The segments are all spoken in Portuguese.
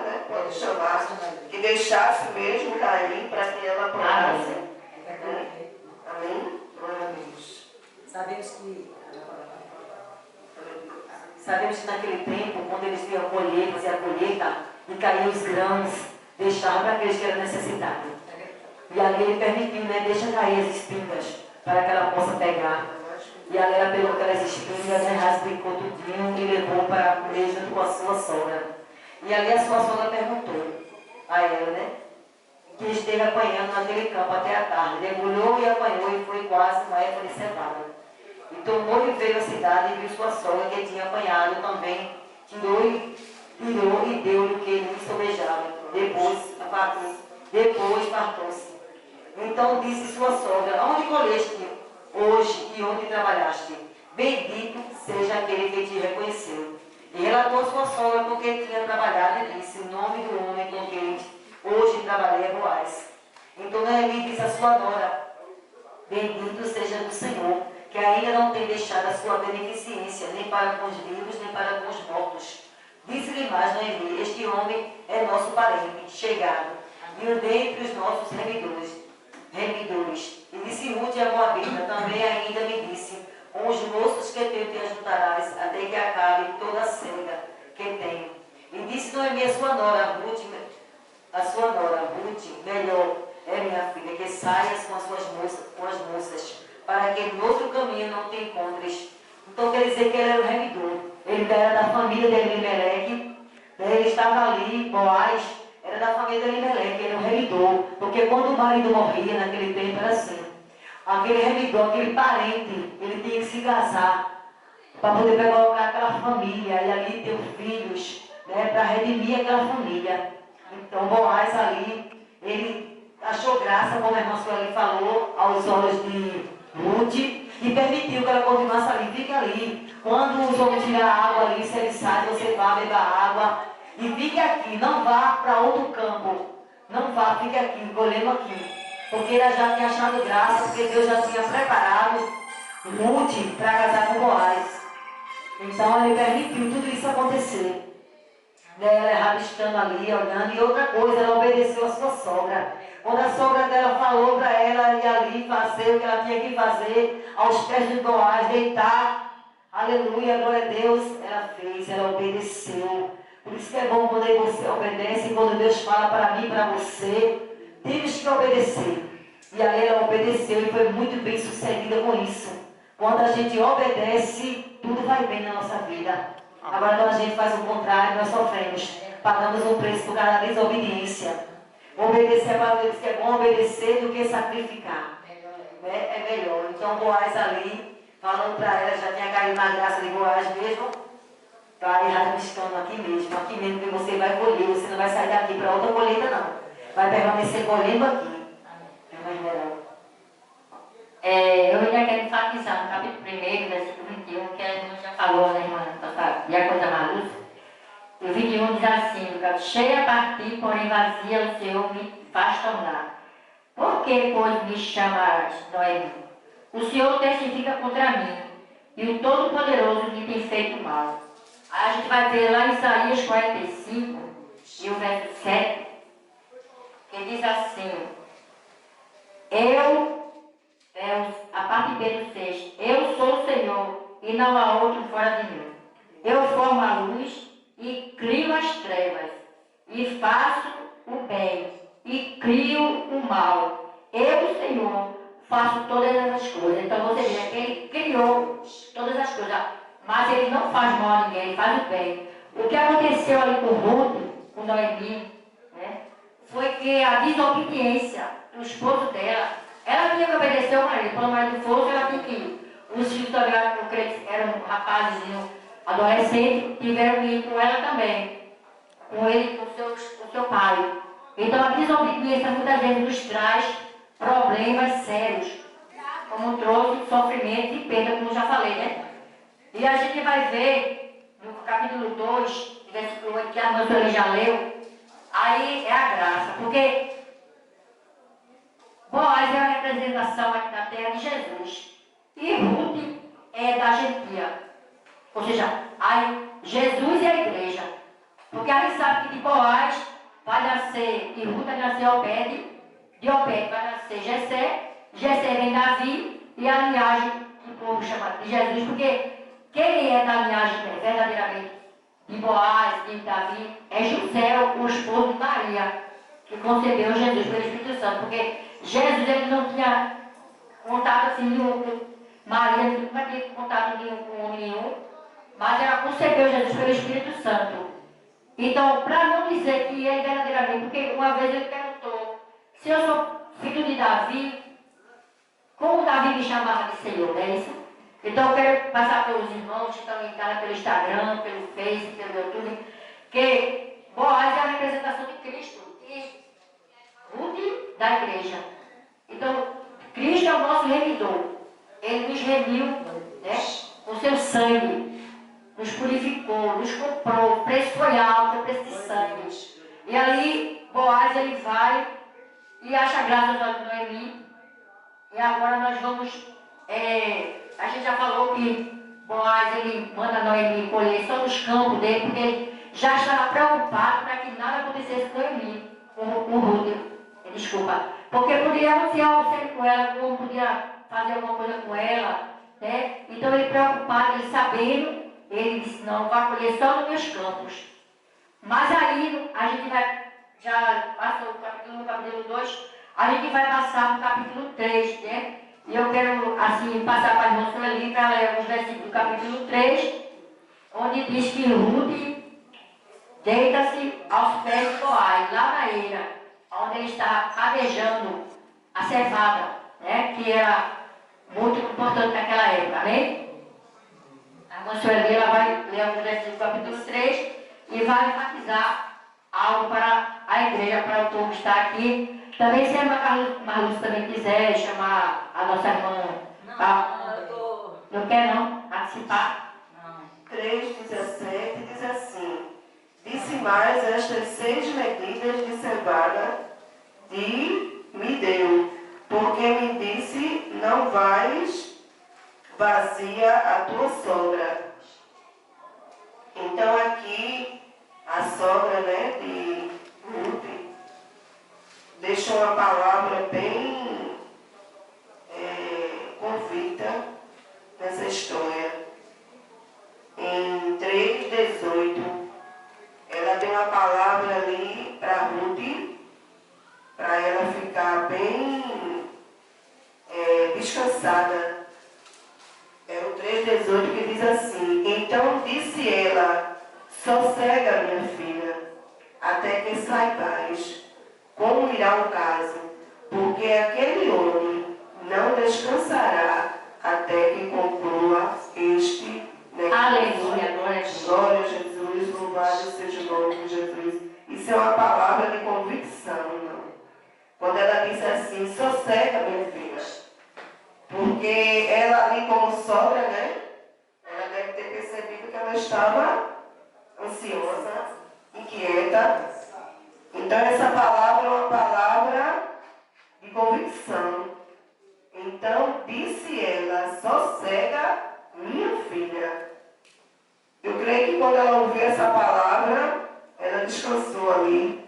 né? Pode chamar, que deixasse mesmo cair para que ela apoiasse. Amém? Glória a Deus. Sabemos que naquele tempo, quando eles iam colher, fazer a colheita, e caíam os grãos, deixavam para aqueles que eram necessitados. E ali ele permitiu, né? Deixa cair as espigas, para que ela possa pegar. E ali ela pegou aquelas espigas, né? Raspicou tudinho e levou para comer junto com a sua sogra. E ali a sua sogra perguntou a ela, né? Que esteve apanhando naquele campo até a tarde. Debulhou e apanhou e foi quase uma época de cevada. E tomou e veio à cidade e viu sua sogra que tinha apanhado também. Tirou e deu-lhe o que lhe sobejava. Depois fartou-se. Então disse sua sogra: onde colheste hoje e onde trabalhaste? Bendito seja aquele que te reconheceu. E relatou sua sogra com quem tinha trabalhado e disse: o nome do homem com quem hoje trabalhei é Boaz. Então Noemi disse à sua nora: bendito seja do Senhor, que ainda não tem deixado a sua beneficência, nem para com os vivos, nem para com os mortos. Disse-lhe mais Noemi: este homem é nosso parente, chegado, e o dentre os nossos remidores. E disse Ruth a Moabita, também ainda me disse: com os moços que tenho te ajuntarás, até que acabe toda a cega que tenho. E disse Noemi a sua nora, Ruth, melhor é minha filha, que saias com as moças, para que no outro caminho não te encontres. Então quer dizer que ele era o remidor. Ele era da família de Elimeleque. Ele estava ali, Boaz era da família de Elimeleque, ele era um remidor. Porque quando o marido morria naquele tempo era assim. Aquele remidor, aquele parente, ele tinha que se casar para poder pegar o lugar daquela família e ali ter os filhos, né, para redimir aquela família. Então Boaz ali, ele achou graça, como a irmã Sueli falou, aos olhos de Ruth e permitiu que ela continuasse ali. Fica ali. Quando os homens tirar a água ali, se ele sai, você vá beber água. E fique aqui, não vá para outro campo. Não vá, fique aqui, colhendo aqui. Porque ela já tinha achado graça, porque Deus já tinha preparado Ruth para casar com Boaz. Então ele permitiu tudo isso acontecer. Ela rabiscando ali, olhando, e outra coisa, ela obedeceu a sua sogra. Quando a sogra dela falou para ela ir ali fazer o que ela tinha que fazer, aos pés de Boaz, deitar, aleluia, glória a Deus, ela fez, ela obedeceu. Por isso que é bom quando você obedece, quando Deus fala para mim, para você, temos que obedecer. E aí ela obedeceu e foi muito bem sucedida com isso. Quando a gente obedece, tudo vai bem na nossa vida. Agora quando a gente faz o contrário, nós sofremos. Pagamos um preço por cada desobediência. Obedecer a palavra diz que é bom obedecer do que sacrificar. É melhor. Então Boaz ali, falando para ela, já tinha caído na graça de Boaz mesmo. Está aí rabiscando aqui mesmo que você vai colher. Você não vai sair daqui para outra colheita não. Vai permanecer colhendo aqui. Eu ainda quero enfatizar no capítulo 1, versículo 21, que a irmã já falou, né, irmã? E a coisa maluca. O 21 diz assim: cheia a partir, porém vazia, o Senhor me faz tornar. Por que, pois, me chamarás, Noemi? O Senhor testifica contra mim, e o Todo-Poderoso me tem feito mal. Aí a gente vai ver lá em Isaías 45, e o verso 7, que diz assim: a parte B do 6, eu sou o Senhor, e não há outro fora de mim. Eu formo a luz e crio as trevas, e faço o bem, e crio o mal. Eu, Senhor, faço todas essas coisas. Então você vê que ele criou todas as coisas, mas ele não faz mal a ninguém, ele faz o bem. O que aconteceu ali com Ruth, com Noemi, né, foi que a desobediência do esposo dela, ela tinha que obedecer ao marido. Quando o marido fosse, ela tinha que ir. Os filhos também eram rapazes, adolescentes, tiveram que ir com ela também. Com ele, com o seu pai. Então a desobediência muitas vezes nos traz problemas sérios, como trouxe sofrimento e perda, como já falei, né? E a gente vai ver no capítulo 2, versículo 8, que a irmã já leu, aí é a graça, porque Boaz é a representação aqui na terra de Jesus. E Ruth é da gentia. Ou seja, Jesus e a igreja. Porque a gente sabe que de Boaz vai nascer, e Ruth vai nascer Obed, de Obed vai nascer Jessé, Jessé vem Davi, e a linhagem que o povo chama de Jesus, porque quem é da linhagem verdadeiramente de Boaz, de Davi, é José, o esposo de Maria, que concebeu Jesus pelo Espírito Santo, porque Jesus ele não tinha contato assim nenhum com Maria, nunca teve contato nenhum com homem nenhum, mas ela concebeu Jesus pelo Espírito Santo. Então, para não dizer que ele verdadeiramente, porque uma vez ele perguntou, se eu sou filho de Davi, como Davi me chamava de Senhor, não é isso? Então eu quero passar pelos irmãos que estão em casa pelo Instagram, pelo Face, pelo YouTube, que Boaz é a representação de Cristo e Ruth da igreja. Então, Cristo é o nosso remidor. Ele nos remiu, né, com seu sangue, nos purificou, nos comprou, o preço foi alto, o preço de sangue. E ali, Boaz, ele vai e acha graça aos olhos de Noemi. E agora nós vamos, a gente já falou que Boaz, ele manda Noemi colher só nos campos dele, porque ele já estava preocupado para que nada acontecesse com Noemi, com Ruth, desculpa. Porque podia acontecer algo sério com ela, como podia fazer alguma coisa com ela, né? Então ele preocupado, ele sabendo, ele disse, não, vai colher só nos meus campos. Mas aí, a gente vai, já passou o capítulo 2, a gente vai passar para o capítulo 3, né? E eu quero, assim, passar para a irmã Sueli para ler alguns versículos do capítulo 3, onde diz que Ruth deita-se aos pés de Boaz, lá na eira, onde ele está padejando a cevada, né? Que era muito importante naquela época, né? A irmã Sueli, ela vai ler alguns versículos do capítulo 3 e vai enfatizar algo para a igreja, para o povo estar aqui. Também, se a irmã Marluz também quiser chamar a nossa irmã, não quer não participar? 3,17 diz assim: disse mais estas 6 medidas de cevada e me deu, porque me disse, não vais vazia a tua sogra. Então aqui a sogra, né, de Ruth deixou uma palavra bem convicta nessa história. Em 3,18, ela deu uma palavra ali para Ruth, para ela ficar bem descansada. É o 3,18 que diz assim: então disse ela, sossega, minha filha, até que saibais como irá o caso, porque aquele homem não descansará até que conclua este negócio. Aleluia, glória a Deus. Glória a Jesus, louvado seja o nome de Jesus. Isso é uma palavra de convicção, não? Quando ela disse assim, sossega, minha filha, porque ela ali como sogra, né? Ela deve ter percebido que ela estava ansiosa, inquieta. Então essa palavra é uma palavra de convicção. Então disse ela, sossega, minha filha. Eu creio que quando ela ouviu essa palavra, ela descansou ali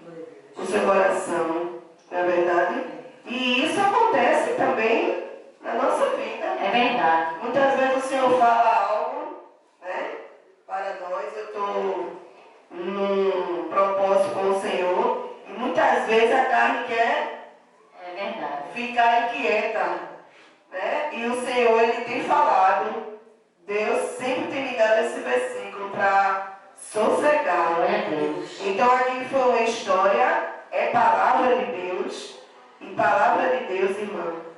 o seu coração, não é verdade? E isso acontece também na nossa vida. É verdade. Muitas vezes o Senhor fala algo, né, para nós. Eu estou num propósito com o Senhor e muitas vezes a carne quer ficar inquieta, né? E o Senhor, Ele tem falado, Deus sempre tem me dado esse versículo para sossegar. Então aqui foi uma história, é palavra de Deus, e palavra de Deus, irmãos,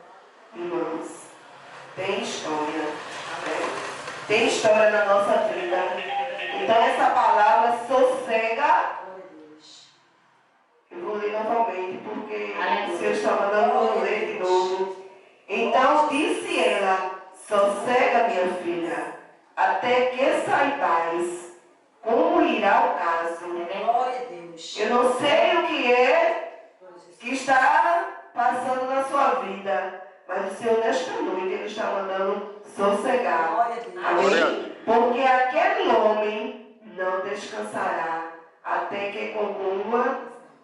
tem história, né? Tem história na nossa vida. Então essa palavra sossega, eu vou ler novamente, porque o Senhor está mandando ler de novo. Então disse ela, sossega, minha filha, até que saibais como irá o caso. Eu não sei o que é que está passando na sua vida, mas o Senhor nesta noite Ele está mandando sossegar. Amém? Porque aquele homem não descansará até que conclua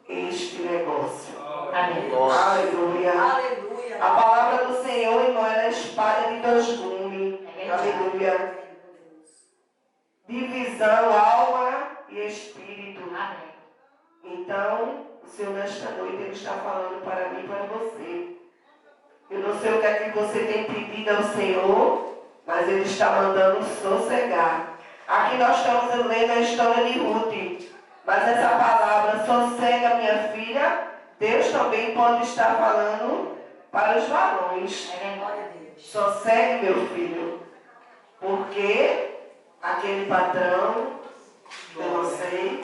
este negócio. Amém. Aleluia. Aleluia. A palavra do Senhor, irmão, ela é espada de dois gumes. Aleluia. Divisão, alma e espírito. Amém. Então, o Senhor nesta noite Ele está falando para mim e para você. Eu não sei o que é que você tem pedido ao Senhor, mas Ele está mandando sossegar. Aqui nós estamos lendo a história de Ruth. Mas essa palavra, sossega, minha filha, Deus também pode estar falando para os varões. Sossegue, meu filho. Porque aquele patrão, eu não sei,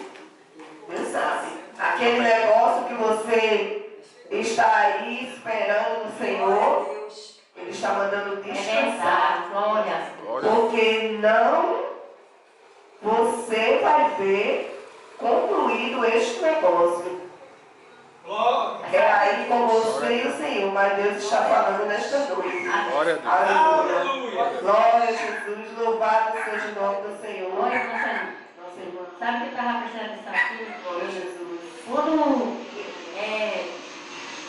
Deus sabe. Aquele negócio que você está aí esperando no Senhor, Ele está mandando descansar. Glória. Porque não você vai ver concluído este negócio. É aí com você e o Senhor, mas Deus está falando nesta noite. Glória a Deus. Aleluia. Glória a Jesus. Louvado seja o nome do Senhor. Glória, nossa irmã. Sabe o que eu estava prestando atenção aqui? Glória a Jesus. Quando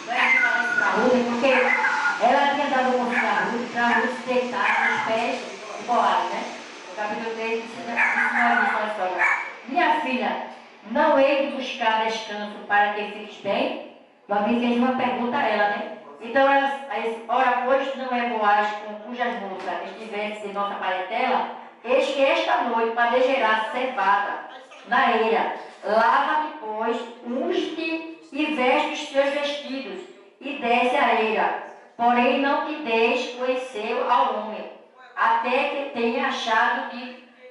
vai falar isso para Ruth, porque ela tinha dado um conselho para Ruth se deitar nos pés de Boaz, né? O capítulo 3 ensina a história. Minha filha, não hei de buscar descanso para que fiques bem? Davi fez uma pergunta a ela, né? Então, ora, pois não é Boaz com cujas moças estivesse de nossa parentela, eis que esta noite padejará cevada na eira. Lava-te, pois, unge-te e veste os teus vestidos, e desce a eira. Porém, não te deixes conhecer ao homem, até que tenha achado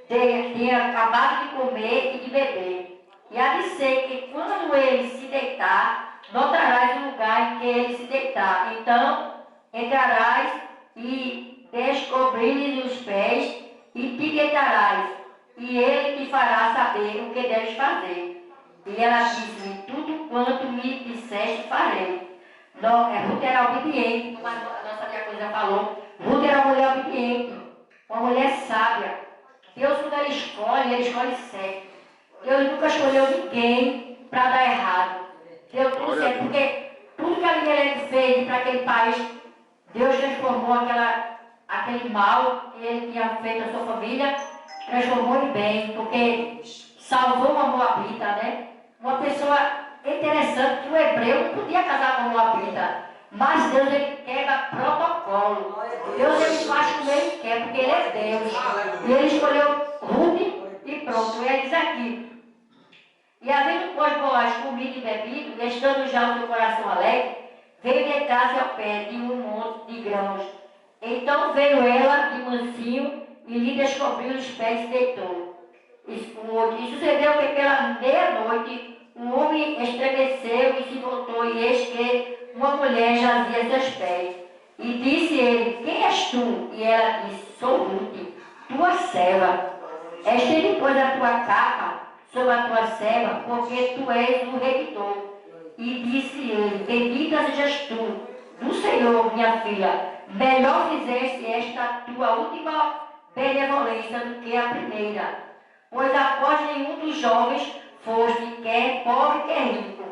tenha acabado de comer e de beber. E há de ser que quando ele se deitar, notarás o lugar em que ele se deitar. Então entrarás e descobrir-lhe os pés e te deitarás, e ele te fará saber o que deves fazer. E ela disse-lhe: tudo quanto me disseste farei. Ruth era obediente, como a nossa diaconisa falou. Ruth era uma mulher obediente, uma mulher sábia. Deus, quando Ele escolhe certo. Deus nunca escolheu ninguém para dar errado. Deu tudo certo, porque tudo que a Elimelec fez para aquele país, Deus transformou aquele mal que ele tinha feito à sua família, transformou em bem, porque salvou uma moabita, né? Uma pessoa interessante, que o hebreu não podia casar com uma moabita, mas Deus, Ele quebra protocolo. Deus, Ele faz como Ele quer, porque Ele é Deus. E Ele escolheu Ruth e pronto. E Ele diz aqui: e havendo pois Boaz comido e bebido, estando já o seu coração alegre, veio deitar-se ao pé de um monte de grãos. Então veio ela de mansinho e lhe descobriu os pés e se deitou. E sucedeu que pela meia-noite o homem estremeceu e se voltou, e eis que uma mulher jazia a seus pés. E disse ele: quem és tu? E ela disse: sou Ruth, tua serva. Estende, pois, a tua capa sobre a tua serva, porque tu és o redentor. E disse ele: bendita sejas tu do Senhor, minha filha. Melhor fizeste esta tua última benevolência do que a primeira. Pois após nenhum dos jovens foste, quer pobre, quer rico.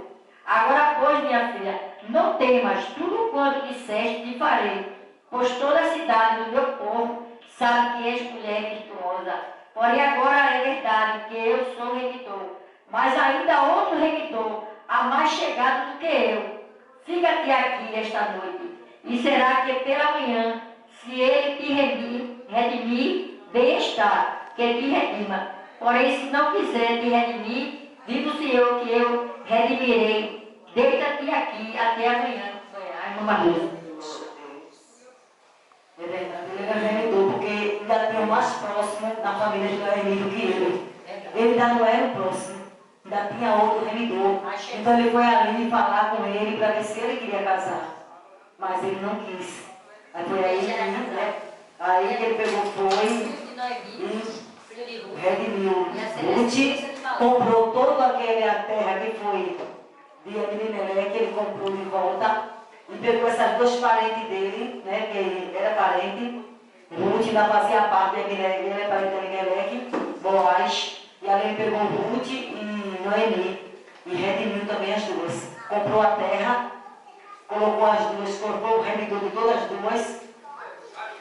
Agora, pois, minha filha, não temas, tudo quanto disseste te farei. Pois toda a cidade do meu povo sabe que és mulher virtuosa. Porém, agora é verdade que eu sou redentor, mas ainda outro redentor, há mais chegado do que eu. Fica-te aqui esta noite, e será que pela manhã, se ele te redimir, bem está, que te redima. Porém, se não quiser te redimir, diz o Senhor que eu redimirei. Deita-te aqui até amanhã. Ai, irmã Maria. É verdade, ele era remedor, porque ainda tinha o mais próximo na família de Noemi do que ele. Ele ainda não era o próximo, ainda tinha outro remedor. Então ele foi ali falar com ele para ver se ele queria casar. Mas ele não quis. Aí foi aí que, né? Aí que ele pegou, foi e redimiu. Ruth comprou toda aquela terra que foi de Elimelec, ele comprou de volta. E pegou essas duas parentes dele, né, que ele era parente. Ruth ainda fazia parte de Elimelec, ele era parente de Elimelec, Boaz. E ali ele pegou Ruth e Noemi e redimiu também as duas. Comprou a terra, colocou as duas, colocou o remidor de todas as duas.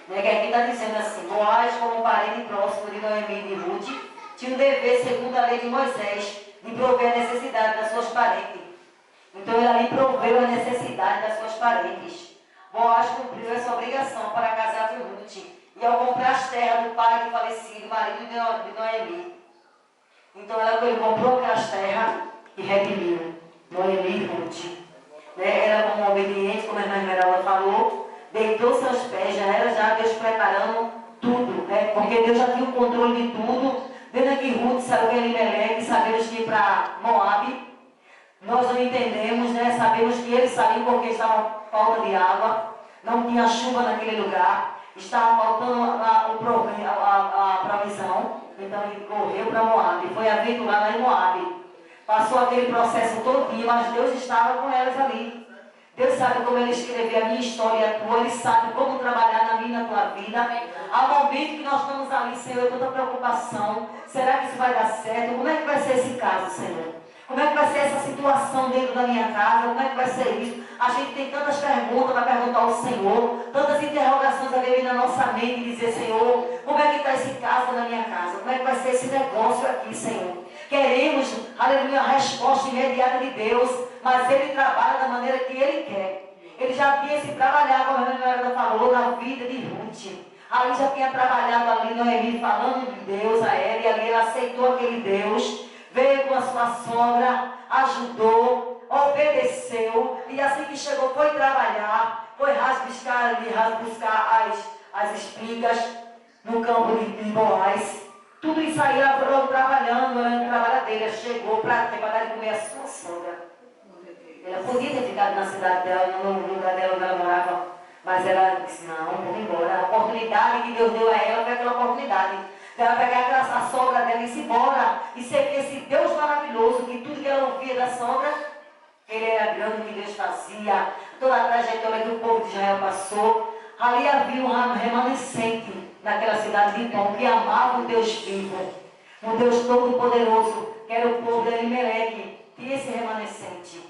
Né, que aqui está dizendo assim: Boaz, como parente próximo de Noemi e de Ruth, tinha um dever, segundo a lei de Moisés, de prover a necessidade das suas parentes. Então ele ali proveu a necessidade das suas parentes. Boaz cumpriu essa obrigação para casar com Ruth e ao comprar as terras do pai do falecido marido de Noemi. Então ele comprou aquelas terras e redimiu Noemi e Ruth. Né? Ela, como obediente, como a irmã Esmeralda falou, deitou-se aos pés, já era já Deus preparando tudo, né? Porque Deus já tinha o controle de tudo. Vendo que Ruth saiu de Elimelec, sabemos que ir para Moabe, nós não entendemos, né? Sabemos que ele saiu porque estava falta de água, não tinha chuva naquele lugar, estava faltando a provisão, então ele correu para Moabe, foi aventurar lá em Moabe, passou aquele processo todinho, mas Deus estava com elas ali. Deus sabe como Ele escreveu a minha história e a tua, Ele sabe como trabalhar na minha e na tua vida. Há momento que nós estamos ali, Senhor, toda preocupação, será que isso vai dar certo? Como é que vai ser esse caso, Senhor? Como é que vai ser essa situação dentro da minha casa? Como é que vai ser isso? A gente tem tantas perguntas para perguntar ao Senhor, tantas interrogações a vir na nossa mente e dizer: Senhor, como é que está esse caso na minha casa? Como é que vai ser esse negócio aqui, Senhor? Queremos, aleluia, a resposta imediata de Deus, mas Ele trabalha da maneira que Ele quer. Ele já tinha se trabalhado, como a Esmeralda falou, na vida de Ruth. Ali já tinha trabalhado ali Noemi, falando de Deus a ela, e ali ela aceitou aquele Deus, veio com a sua sogra, ajudou, obedeceu, e assim que chegou foi trabalhar, foi buscar as espigas no campo de Boaz. Tudo isso aí ela foi trabalhando, ela trabalhadeira, chegou para ter de comer a sua sogra. Ela podia ter ficado na cidade dela, no lugar dela onde ela morava, mas ela disse: não, vou embora. A oportunidade que Deus deu a ela foi aquela oportunidade de ela pegar a sogra dela e ir embora e ser esse Deus maravilhoso, que tudo que ela ouvia da sogra, ele era grande, o que Deus fazia, toda a trajetória que o povo de Israel passou. Ali havia um remanescente naquela cidade de Tom, que amava o Deus vivo, o Deus todo-poderoso, que era o povo de Elimelec, tinha esse remanescente.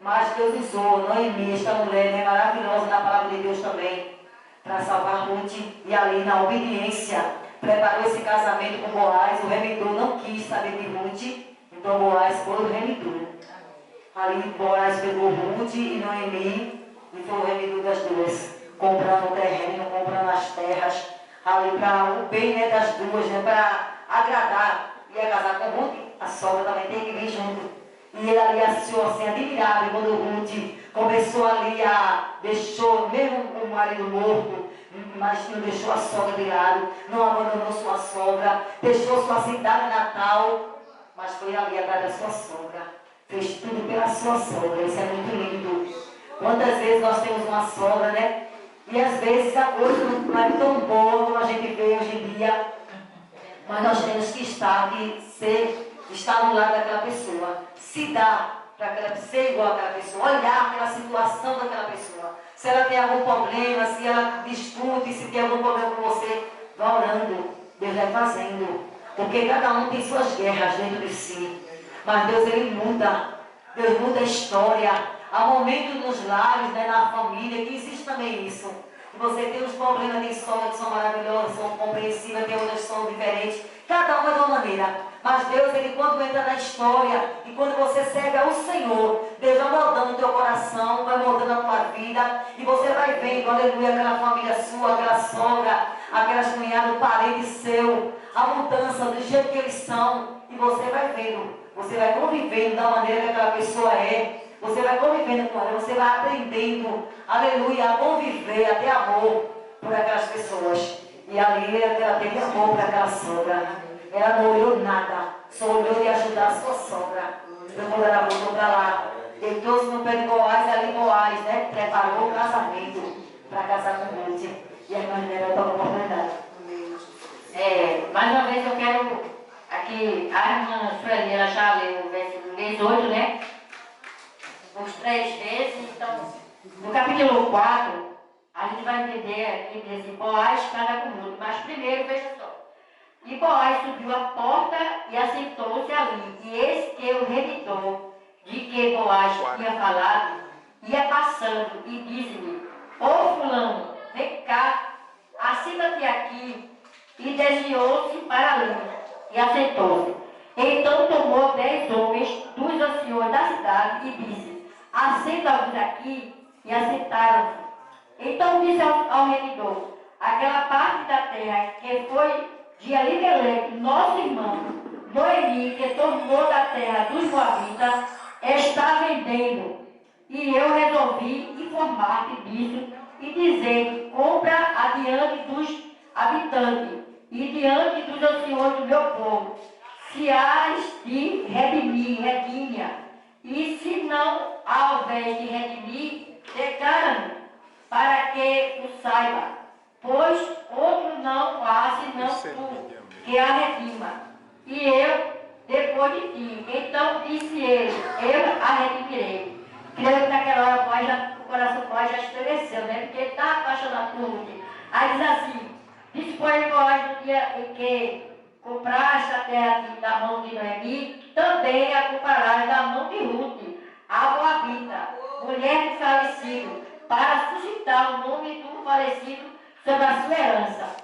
Mas Deus usou Noemi, esta mulher, né, maravilhosa na palavra de Deus também, para salvar Ruth, e ali na obediência, preparou esse casamento com Boaz. O remidor não quis saber de Ruth, então Boaz foi o remidor. Ali Boaz pegou Ruth e Noemi, e foi o remidor das duas, comprando o terreno, comprando as terras, ali para o bem, né, das duas, né, para agradar. Ia casar com Ruth, a sogra também tem que vir junto. E ele ali assistiu assim, admirável, quando Ruth começou ali deixou mesmo o marido morto, mas não deixou a sogra de lado, não abandonou sua sogra, deixou sua cidade natal, mas foi ali atrás da sua sogra, fez tudo pela sua sogra. Isso é muito lindo. Quantas vezes nós temos uma sogra, né? E às vezes a coisa não é tão boa como a gente vê hoje em dia, mas nós temos que estar no lado daquela pessoa, se dar para aquela pessoa, ser igual àquela pessoa, olhar aquela situação daquela pessoa. Se ela tem algum problema, se ela discute, se tem algum problema com você, vá orando, Deus vai fazendo. Porque cada um tem suas guerras dentro de si. Mas Deus, Ele muda. Deus muda a história. Há momentos nos lares, né, na família, que existe também isso. Você tem uns problemas de sogra que são maravilhosos, são compreensíveis, tem outras que são diferentes. Cada uma de uma maneira. Mas Deus, Ele quando entra na história e quando você serve ao Senhor, Deus vai moldando o teu coração, vai moldando a tua vida, e você vai vendo, aleluia, aquela família sua, aquela sogra, aquelas cunhadas, o parente seu, a mudança do jeito que eles são, e você vai vendo, você vai convivendo da maneira que aquela pessoa é, você vai convivendo com ela, você vai aprendendo, aleluia, a conviver, a ter amor por aquelas pessoas. E ali ela teve amor por aquela sogra. Ela não olhou nada, só olhou de ajudar a sua sogra. Então quando ela voltou para lá, deitou-se no pé de Boaz, e ali Boaz, né, preparou o casamento para casar com Ruth. E a irmã dela tomou a oportunidade. Mais uma vez eu quero, aqui, a irmã Sueli, ela já leu o versículo 18, né? Os 3 vezes, então, no capítulo 4, a gente vai entender aqui, desse Boaz casa com Ruth. Mas primeiro, veja só. E Boaz subiu à porta e assentou-se ali. E eis que o remitor de que Boaz tinha falado ia passando e disse-lhe: Ô fulano, vem cá, assenta-te aqui. E desviou-se para ali e assentou-se. Então tomou 10 homens dos anciões da cidade e disse: Assenta-vos aqui. E assentaram-se. Então disse ao remidor: Aquela parte da terra que foi de Elimelec, nosso irmão, Noemi, que tomou da terra dos Moabitas, está vendendo. E eu resolvi informar-te disso e dizer: compra adiante dos habitantes e diante dos anciões do meu povo, se hás de redimir, e se não houver de redimir, declara-me, para que o saiba, pois outro não há senão tu, que a redima, e eu depois de ti. Então disse ele: eu a redimirei. Creio que naquela hora o coração Boaz já estremeceu, né? Porque ele está apaixonado por Ruth. Aí diz assim: dispõe Boaz no dia em que compraste a terra da mão de Noemi, também a comprarás da mão de Ruth, a Moabita, mulher do falecido, para suscitar o nome do falecido sobre a sua herança.